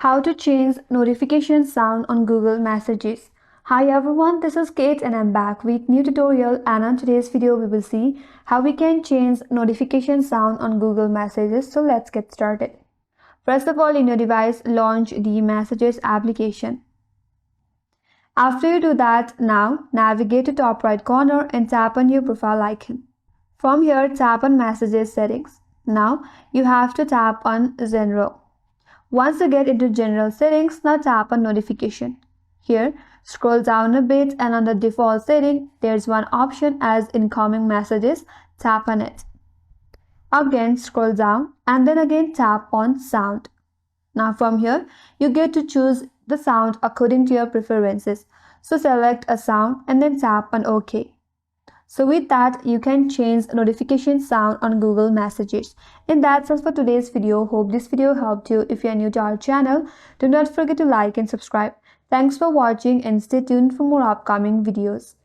How to change notification sound on Google Messages. Hi everyone, this is Kate and I'm back with new tutorial, and on today's video we will see how we can change notification sound on Google Messages. So let's get started. First of all, in your device, launch the Messages application. After you do that, now navigate to top right corner and tap on your profile icon. From here, tap on Messages Settings. Now you have to tap on Zen. Once you get into General Settings, now tap on Notification. Here, scroll down a bit and under Default Setting, there's one option as Incoming Messages. Tap on it. Again, scroll down and then again tap on Sound. Now from here, you get to choose the sound according to your preferences. So select a sound and then tap on OK. So with that, you can change notification sound on Google Messages. And that's all for today's video. Hope this video helped you. If you are new to our channel, do not forget to like and subscribe. Thanks for watching and stay tuned for more upcoming videos.